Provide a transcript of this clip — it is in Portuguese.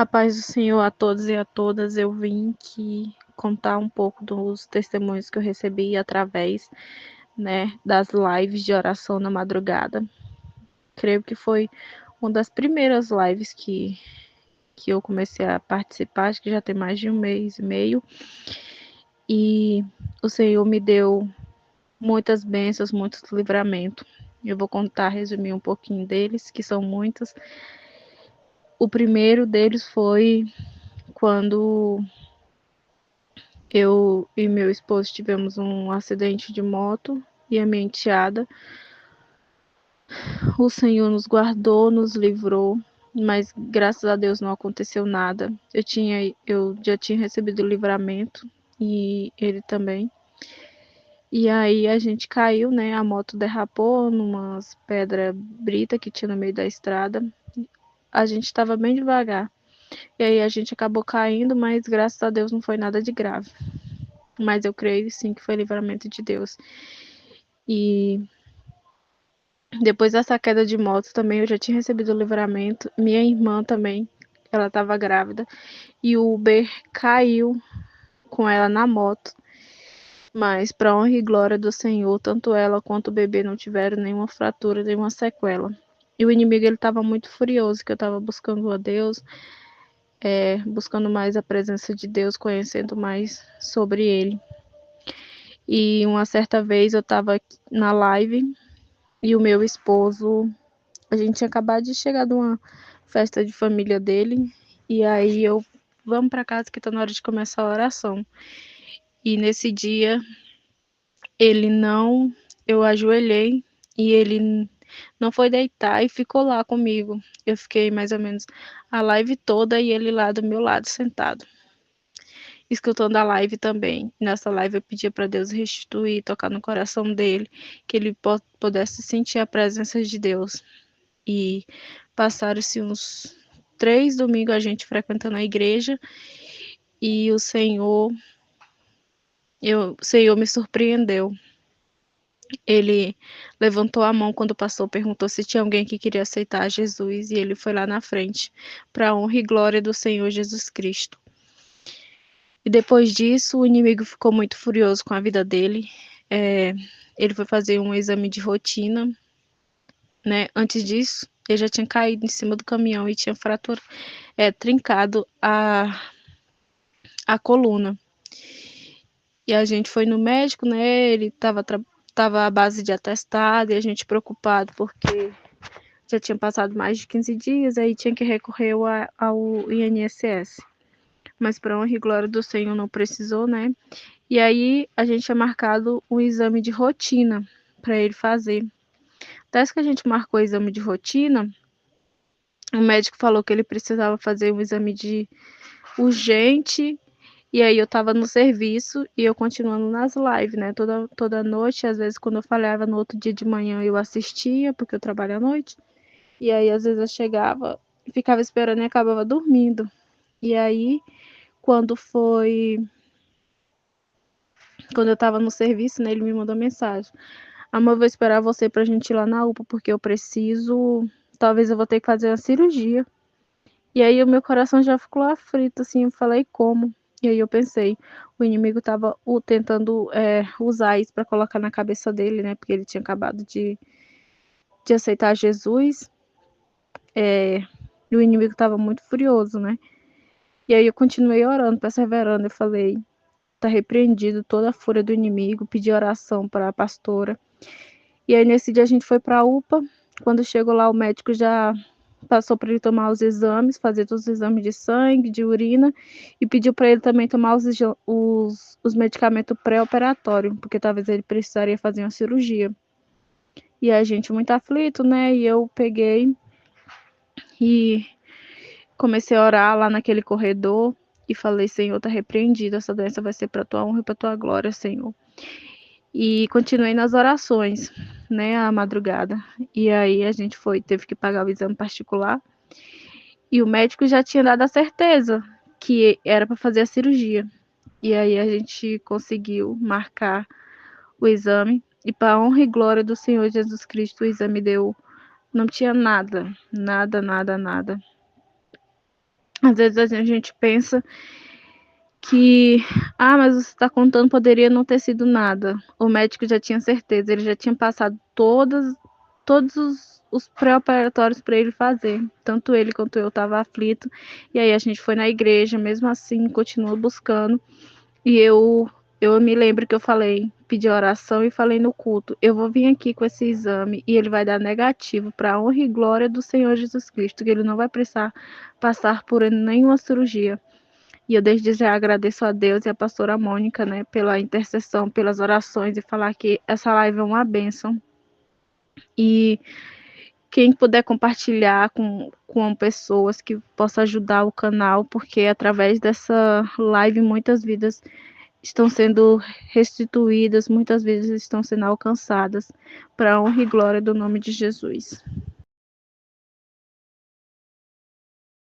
A paz do Senhor a todos e a todas. Eu vim aqui contar um pouco dos testemunhos que eu recebi através, das lives de oração na madrugada. Creio que foi uma das primeiras lives que eu comecei a participar, acho que já tem mais de um mês e meio. E o Senhor me deu muitas bênçãos, muitos livramentos. Eu vou contar, resumir um pouquinho deles, que são muitos. O primeiro deles foi quando eu e meu esposo tivemos um acidente de moto e a minha enteada. O Senhor nos guardou, nos livrou, mas graças a Deus não aconteceu nada. Eu já tinha recebido o livramento e ele também. E aí a gente caiu, né? A moto derrapou numas pedras brita que tinha no meio da estrada. A gente estava bem devagar. E aí a gente acabou caindo, mas graças a Deus não foi nada de grave. Mas eu creio sim que foi livramento de Deus. E depois dessa queda de moto também eu já tinha recebido o livramento. Minha irmã também, ela estava grávida. E o Uber caiu com ela na moto. Mas, para honra e glória do Senhor, tanto ela quanto o bebê não tiveram nenhuma fratura, nenhuma sequela. E o inimigo ele estava muito furioso, que eu estava buscando a Deus, buscando mais a presença de Deus, conhecendo mais sobre Ele. E uma certa vez eu estava na live e o meu esposo, a gente tinha acabado de chegar de uma festa de família dele, e aí vamos para casa que tá na hora de começar a oração. E nesse dia, eu ajoelhei e ele não foi deitar e ficou lá comigo. Eu fiquei mais ou menos a live toda e ele lá do meu lado sentado, escutando a live também. Nessa live eu pedia para Deus restituir, tocar no coração dele, que ele pudesse sentir a presença de Deus. E passaram-se uns 3 domingos a gente frequentando a igreja e o Senhor me surpreendeu. Ele levantou a mão quando passou, perguntou se tinha alguém que queria aceitar Jesus e ele foi lá na frente, para a honra e glória do Senhor Jesus Cristo. E depois disso, o inimigo ficou muito furioso com a vida dele. Ele foi fazer um exame de rotina, né? Antes disso, ele já tinha caído em cima do caminhão e tinha trincado a coluna. E a gente foi no médico, né? Ele tava à base de atestado e a gente preocupado porque já tinha passado mais de 15 dias, aí tinha que recorrer ao INSS. Mas para honra e glória do Senhor não precisou, né? E aí a gente tinha marcado um exame de rotina para ele fazer. Desde que a gente marcou o exame de rotina, o médico falou que ele precisava fazer um exame de urgente. E aí eu tava no serviço e eu continuando nas lives, né? Toda noite, às vezes quando eu falhava no outro dia de manhã eu assistia, porque eu trabalho à noite. E aí às vezes eu chegava, ficava esperando e acabava dormindo. E aí quando eu tava no serviço, né, ele me mandou mensagem: "Amor, eu vou esperar você pra gente ir lá na UPA, porque talvez eu vou ter que fazer uma cirurgia". E aí o meu coração já ficou aflito, assim, eu falei: "Como?". E aí eu pensei, o inimigo estava tentando usar isso para colocar na cabeça dele, né? Porque ele tinha acabado de aceitar Jesus, e o inimigo estava muito furioso, né? E aí eu continuei orando, perseverando. Eu falei: tá repreendido toda a fúria do inimigo, pedi oração para a pastora. E aí nesse dia a gente foi para a UPA. Quando chegou lá, o médico já passou para ele tomar os exames, fazer todos os exames de sangue, de urina, e pediu para ele também tomar os medicamentos pré-operatórios, porque talvez ele precisaria fazer uma cirurgia. E a gente muito aflito, né? E eu peguei e comecei a orar lá naquele corredor e falei: Senhor, tá repreendido, essa doença vai ser para tua honra e para tua glória, Senhor. E continuei nas orações, né, à madrugada. E aí a gente teve que pagar o exame particular. E o médico já tinha dado a certeza que era para fazer a cirurgia. E aí a gente conseguiu marcar o exame. E para a honra e glória do Senhor Jesus Cristo, o exame deu. Não tinha nada, nada, nada, nada. Às vezes a gente pensa que, mas você está contando, poderia não ter sido nada. O médico já tinha certeza, ele já tinha passado todos os pré-operatórios para ele fazer. Tanto ele quanto eu estava aflito. E aí a gente foi na igreja, mesmo assim, continua buscando. E eu me lembro que eu falei, pedi oração e falei no culto, eu vou vir aqui com esse exame e ele vai dar negativo para a honra e glória do Senhor Jesus Cristo, que ele não vai precisar passar por nenhuma cirurgia. E eu desde já agradeço a Deus e a pastora Mônica, né, pela intercessão, pelas orações e falar que essa live é uma bênção. E quem puder compartilhar com pessoas que possa ajudar o canal, porque através dessa live muitas vidas estão sendo restituídas, muitas vezes estão sendo alcançadas para a honra e glória do nome de Jesus.